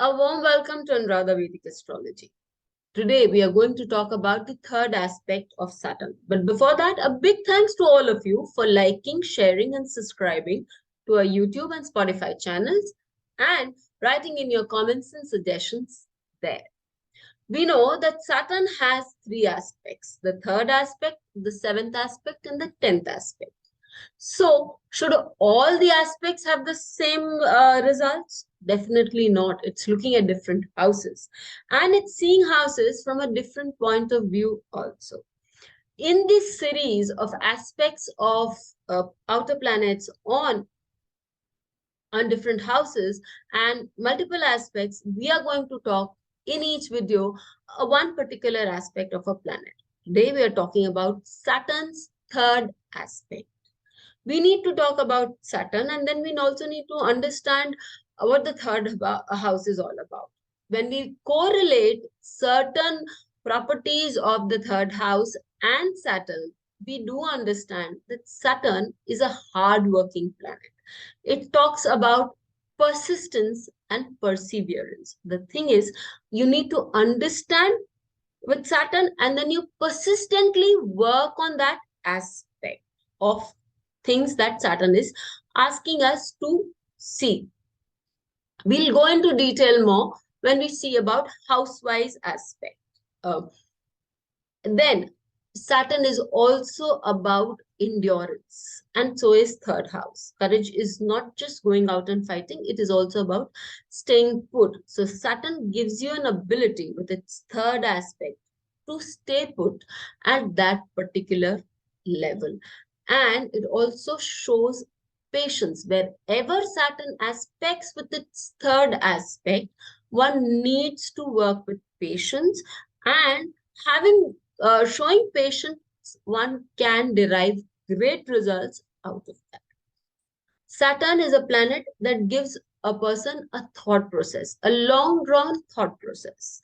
A warm welcome to Anuradha Vedic Astrology. Today we are going to talk about the third aspect of Saturn. But before that, a big thanks to all of you for liking, sharing and subscribing to our YouTube and Spotify channels and writing in your comments and suggestions there. We know that Saturn has three aspects: the third aspect, the seventh aspect and the 10th aspect. So, should all the aspects have the same results? Definitely not. It's looking at different houses and it's seeing houses from a different point of view also. In this series of aspects of outer planets on different houses and multiple aspects, we are going to talk in each video one particular aspect of a planet. Today we are talking about Saturn's third aspect. We need to talk about Saturn and then we also need to understand what the third house is all about. When we correlate certain properties of the third house and Saturn, we do understand that Saturn is a hard-working planet. It talks about persistence and perseverance. The thing is, you need to understand with Saturn and then you persistently work on that aspect of things that Saturn is asking us to see. We'll go into detail more when we see about house-wise aspect. Then Saturn is also about endurance, and so is third house. Courage is not just going out and fighting, it is also about staying put. So Saturn gives you an ability with its third aspect to stay put at that particular level. And it also shows patience. Wherever Saturn aspects with its third aspect, one needs to work with patience, and showing patience, one can derive great results out of that. Saturn is a planet that gives a person a thought process, a long drawn thought process.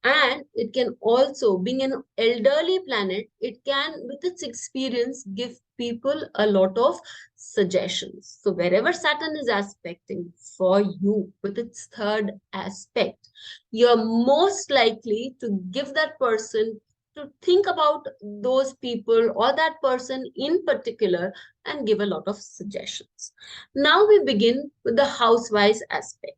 And it can also, being an elderly planet, it can, with its experience, give people a lot of suggestions. So wherever Saturn is aspecting for you with its third aspect, you're most likely to give that person to think about those people or that person in particular and give a lot of suggestions. Now we begin with the house-wise aspect.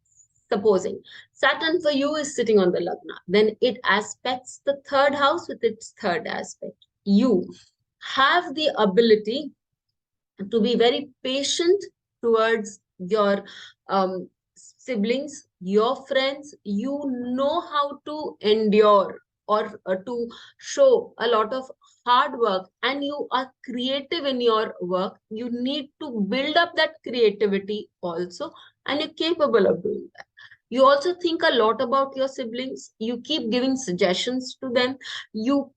Supposing Saturn for you is sitting on the Lagna, then it aspects the third house with its third aspect. You have the ability to be very patient towards your siblings, your friends. You know how to endure or to show a lot of hard work, and you are creative in your work. You need to build up that creativity also, and you're capable of doing that. You also think a lot about your siblings. You keep giving suggestions to them. You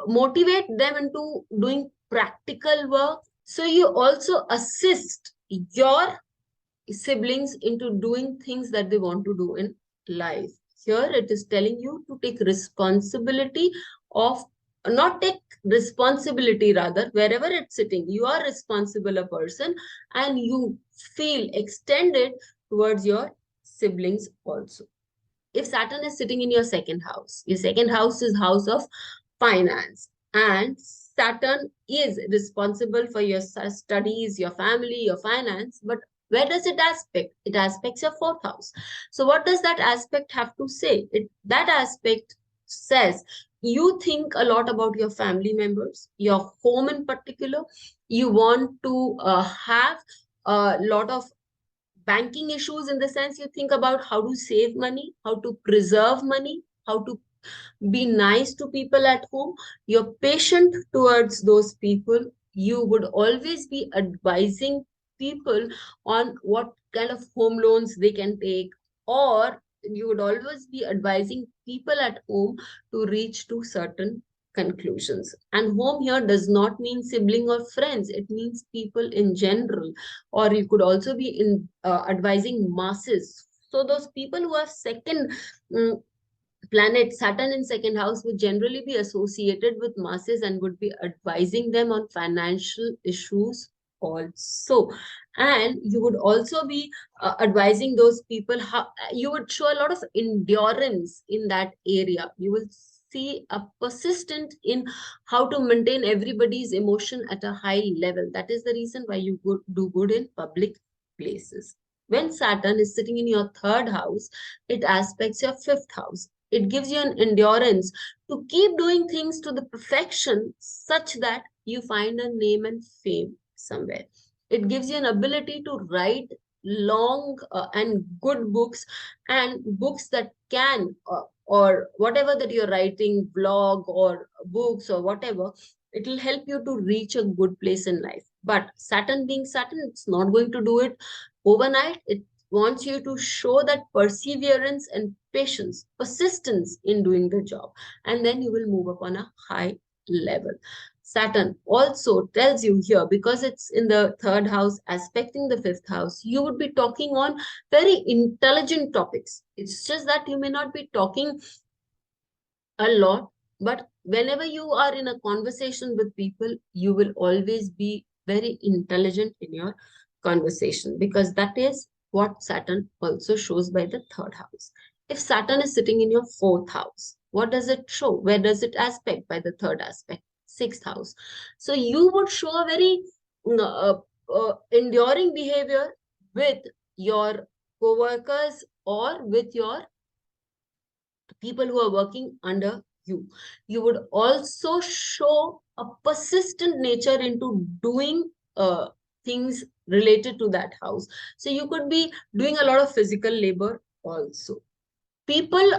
motivate them into doing practical work. So you also assist your siblings into doing things that they want to do in life. Here it is telling you to take responsibility of, not take responsibility, rather, wherever it's sitting, you are responsible a person and you feel extended towards your siblings also. If Saturn is sitting in your second house is house of finance, and Saturn is responsible for your studies, your family, your finance, but where does it aspect? It aspects your fourth house. So what does that aspect have to say? That aspect says you think a lot about your family members, your home in particular. You want to have a lot of banking issues, in the sense you think about how to save money, how to preserve money, how to be nice to people at home. You're patient towards those people. You would always be advising people on what kind of home loans they can take, or you would always be advising people at home to reach to certain conclusions. And home here does not mean sibling or friends. It means people in general. Or you could also be advising masses. So those people who have second planet Saturn in second house would generally be associated with masses and would be advising them on financial issues also. And you would also be advising those people how you would show a lot of endurance in that area. You will see a persistent in how to maintain everybody's emotion at a high level. That is the reason why you do good in public places. When Saturn is sitting in your third house, it aspects your fifth house. It gives you an endurance to keep doing things to the perfection such that you find a name and fame somewhere. It gives you an ability to write long and good books, and books that can or whatever that you're writing, blog or books or whatever, it will help you to reach a good place in life. But Saturn being Saturn, it's not going to do it overnight. It wants you to show that perseverance and patience, persistence in doing the job, and then you will move up on a high level. Saturn also tells you here, because it's in the third house aspecting the fifth house, you would be talking on very intelligent topics. It's just that you may not be talking a lot, but whenever you are in a conversation with people, you will always be very intelligent in your conversation, because that is what Saturn also shows by the third house. If Saturn is sitting in your fourth house, what does it show? Where does it aspect by the third aspect? Sixth house. So you would show a very enduring behavior with your co-workers or with your people who are working under you. You would also show a persistent nature into doing things related to that house. So you could be doing a lot of physical labor also. People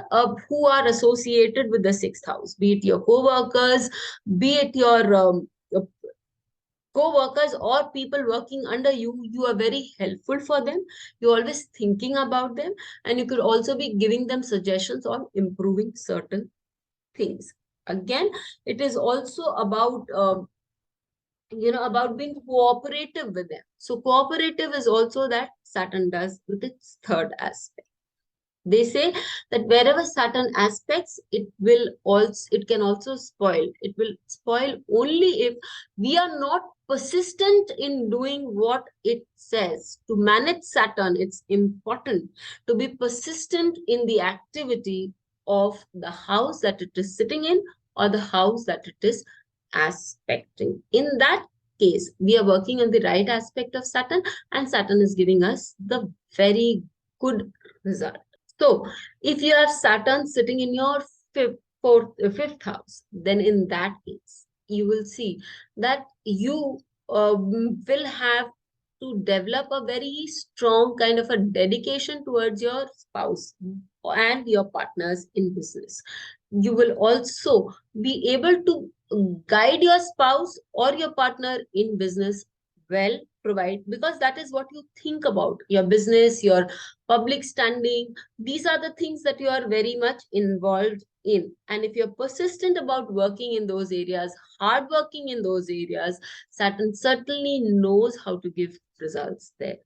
who are associated with the sixth house, be it your co-workers, be it your co-workers or people working under you, you are very helpful for them. You're always thinking about them, and you could also be giving them suggestions on improving certain things. Again, it is also about about being cooperative with them. So cooperative is also that Saturn does with its third aspect. They say that wherever Saturn aspects, it can also spoil. It will spoil only if we are not persistent in doing what it says. To manage Saturn, it's important to be persistent in the activity of the house that it is sitting in or the house that it is aspecting. In that case, we are working on the right aspect of Saturn, and Saturn is giving us the very good result. So, if you have Saturn sitting in your fifth house, then in that case, you will see that you will have to develop a very strong kind of a dedication towards your spouse and your partners in business. You will also be able to guide your spouse or your partner in business well, provide, because that is what you think about your business, your public standing. These are the things that you are very much involved in. And if you're persistent about working in those areas, hard working in those areas, Saturn certainly knows how to give results there.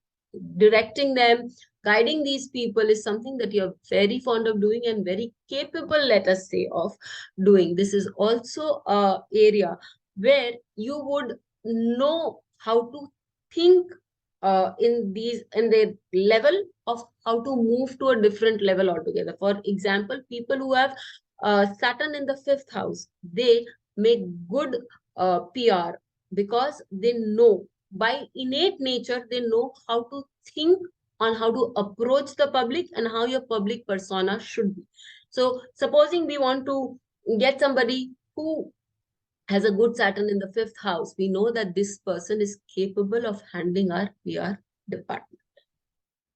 Directing them, guiding these people is something that you're very fond of doing and very capable, let us say, of doing. This is also a area where you would know how to think in the level of how to move to a different level altogether. For example, people who have Saturn in the fifth house, they make good PR because they know, by innate nature, they know how to think on how to approach the public and how your public persona should be. So supposing we want to get somebody who has a good Saturn in the fifth house, we know that this person is capable of handling our PR department.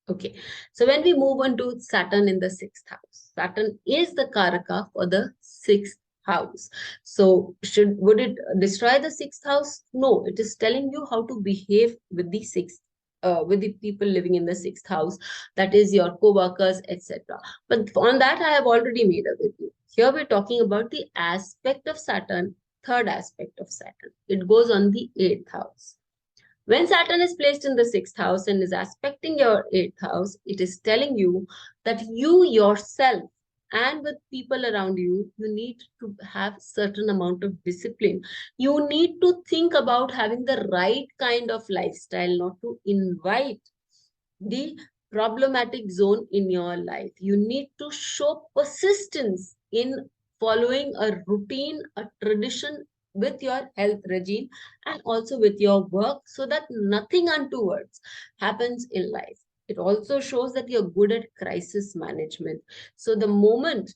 Okay, so when we move on to Saturn in the sixth house, Saturn is the Karaka for the sixth house. So would it destroy the sixth house? No, it is telling you how to behave with the sixth, with the people living in the sixth house, that is your co-workers, etc. But on that, I have already made a video. Here we're talking about the aspect of Saturn, third aspect of Saturn. It goes on the eighth house. When Saturn is placed in the sixth house and is aspecting your eighth house, it is telling you that you yourself and with people around you, you need to have certain amount of discipline. You need to think about having the right kind of lifestyle, not to invite the problematic zone in your life. You need to show persistence in following a routine, a tradition with your health regime and also with your work, so that nothing untowards happens in life. It also shows that you're good at crisis management. So the moment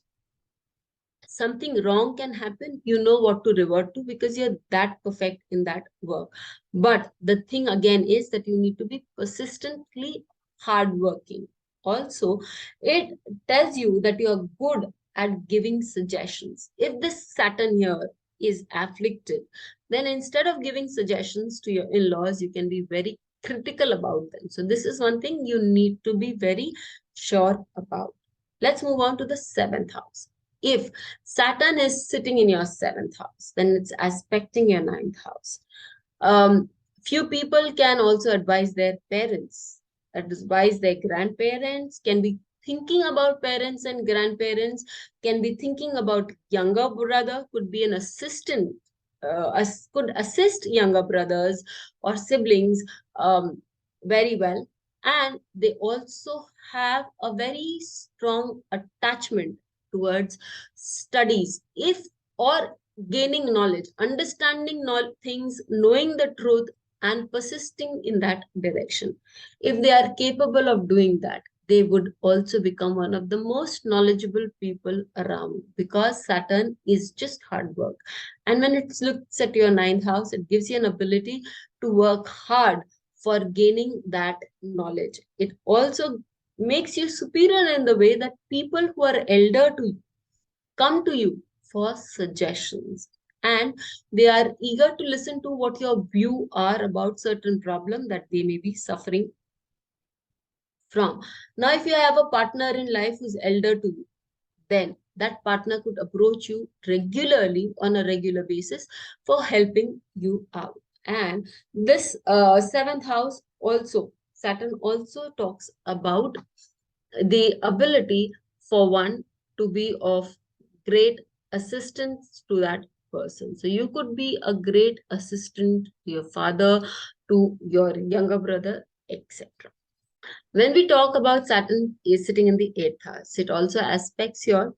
something wrong can happen, you know what to revert to because you're that perfect in that work. But the thing again is that you need to be persistently hardworking. Also, it tells you that you're good at giving suggestions. If this Saturn here is afflicted, then instead of giving suggestions to your in-laws, you can be very critical about them. So this is one thing you need to be very sure about. Let's move on to the seventh house. If Saturn is sitting in your seventh house, then it's aspecting your ninth house. Few people can also advise their parents, advise their grandparents, can be thinking about parents and grandparents, can be thinking about younger brother, could be an assistant, could assist younger brothers or siblings very well. And they also have a very strong attachment towards studies, if or gaining knowledge, understanding things, knowing the truth and persisting in that direction. If they are capable of doing that, they would also become one of the most knowledgeable people around, because Saturn is just hard work. And when it looks at your ninth house, it gives you an ability to work hard for gaining that knowledge. It also makes you superior in the way that people who are elder to you come to you for suggestions, and they are eager to listen to what your view are about certain problem that they may be suffering from. Now, if you have a partner in life who's elder to you, then that partner could approach you regularly on a regular basis for helping you out. And this seventh house also, Saturn also talks about the ability for one to be of great assistance to that person. So you could be a great assistant to your father, to your younger brother, etc. When we talk about Saturn is sitting in the 8th house, it also aspects your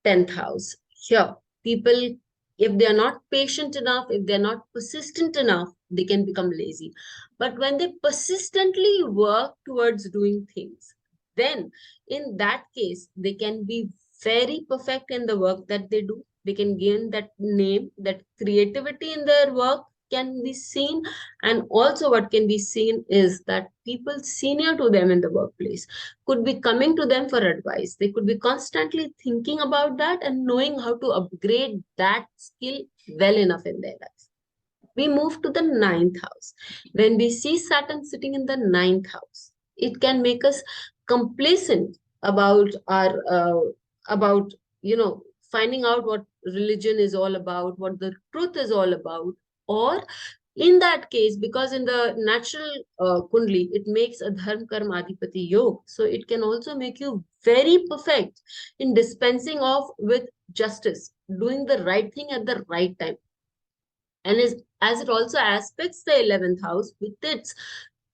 10th house. Here, people, if they are not patient enough, if they're not persistent enough, they can become lazy. But when they persistently work towards doing things, then in that case, they can be very perfect in the work that they do. They can gain that name, that creativity in their work can be seen. And also what can be seen is that people senior to them in the workplace could be coming to them for advice. They could be constantly thinking about that and knowing how to upgrade that skill well enough in their life. We move to the ninth house. When we see Saturn sitting in the ninth house, it can make us complacent about our about finding out what religion is all about, what the truth is all about. Or in that case, because in the natural kundli, it makes a dharma karma adhipati yoga. So it can also make you very perfect in dispensing of with justice, doing the right thing at the right time. And as it also aspects the 11th house with its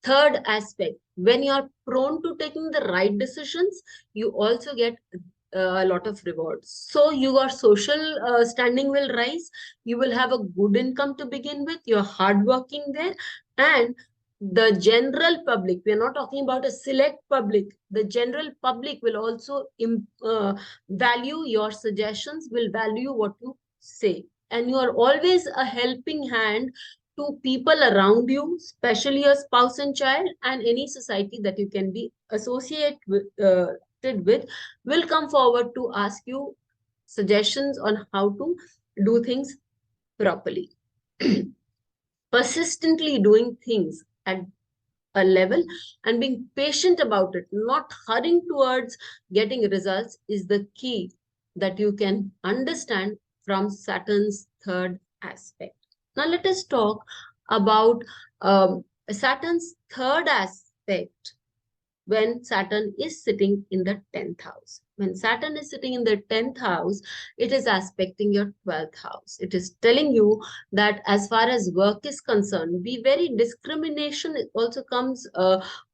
third aspect, when you're prone to taking the right decisions, you also get a lot of rewards. So your social standing will rise. You will have a good income to begin with. You're hardworking there. And the general public, we're not talking about a select public, the general public will also value your suggestions, will value what you say. And you are always a helping hand to people around you, especially your spouse and child, and any society that you can be associated with will come forward to ask you suggestions on how to do things properly. Persistently doing things at a level and being patient about it, not hurrying towards getting results, is the key that you can understand from Saturn's third aspect. Now let us talk about Saturn's third aspect when Saturn is sitting in the 10th house. When Saturn is sitting in the 10th house, it is aspecting your 12th house. It is telling you that as far as work is concerned, be very discrimination also comes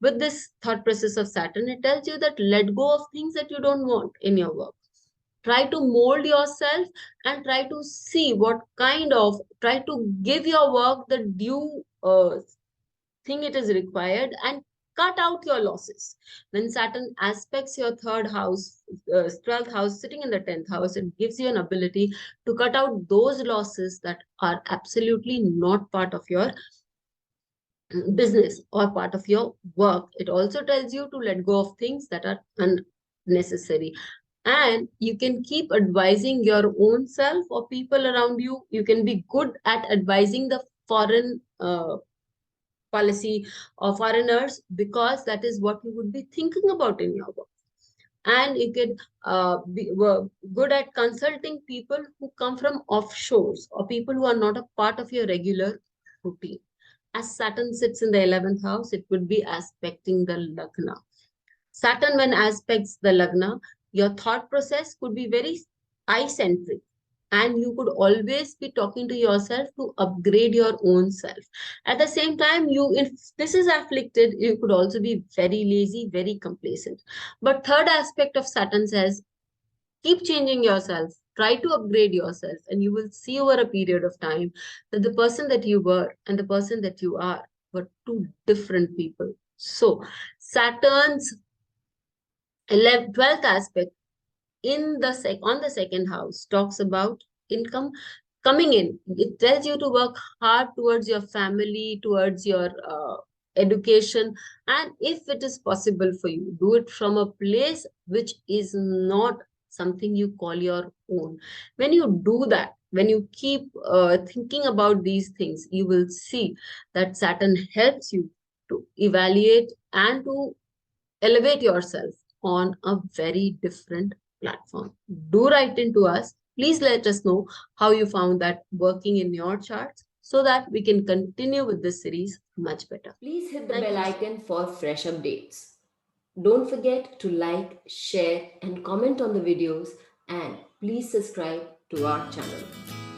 with this thought process of Saturn. It tells you that let go of things that you don't want in your work. Try to mold yourself and try to see what kind of, try to give your work the due thing it is required, and cut out your losses. When Saturn aspects your third house, 12th house sitting in the 10th house, it gives you an ability to cut out those losses that are absolutely not part of your business or part of your work. It also tells you to let go of things that are unnecessary. And you can keep advising your own self or people around you. You can be good at advising the foreign policy of foreigners, because that is what you would be thinking about in your work. And you can be good at consulting people who come from offshores or people who are not a part of your regular routine. As Saturn sits in the 11th house, it would be aspecting the Lagna. Saturn, when aspects the Lagna, your thought process could be very eye centric, and you could always be talking to yourself to upgrade your own self. At the same time, you, if this is afflicted, you could also be very lazy, very complacent. But third aspect of Saturn says, keep changing yourself, try to upgrade yourself, and you will see over a period of time that the person that you were and the person that you are were two different people. So Saturn's 12th aspect in the on the second house talks about income coming in. It tells you to work hard towards your family, towards your education, and if it is possible for you, do it from a place which is not something you call your own. When you do that, when you keep thinking about these things, you will see that Saturn helps you to evaluate and to elevate yourself on a very different platform. Do write into us. Please let us know how you found that working in your charts, so that we can continue with this series much better. Please hit the Thank bell you. icon for fresh updates. Don't forget to like, share, and comment on the videos, and please subscribe to our channel.